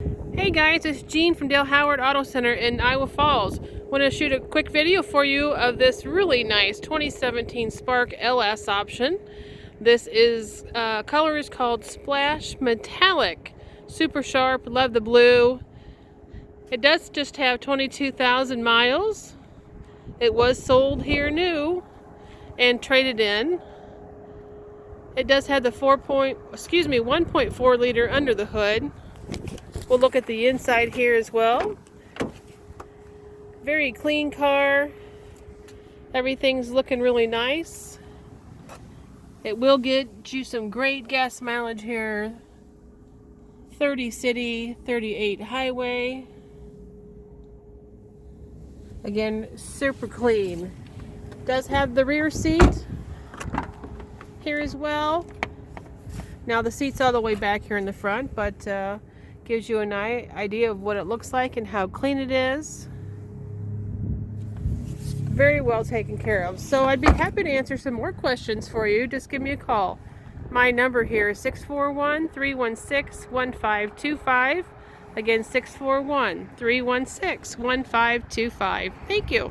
Hey guys, it's Jean from Dale Howard Auto Center in Iowa Falls. Want to shoot a quick video for you of this really nice 2017 Spark LS option. This is color is called Splash Metallic. Super sharp, love the blue. It does just have 22,000 miles. It was sold here new and traded in. It does have the 1.4 liter under the hood. We'll look at the inside here as well. Very clean car. Everything's looking really nice. It will get you some great gas mileage here. 30 city, 38 highway. Again, super clean. Does have the rear seat here as well. Now the seat's all the way back here in the front, but gives you an idea of what it looks like and how clean it is. Very well taken care of. So I'd be happy to answer some more questions for you. Just give me a call. My number here is 641-316-1525. Again, 641-316-1525. Thank you.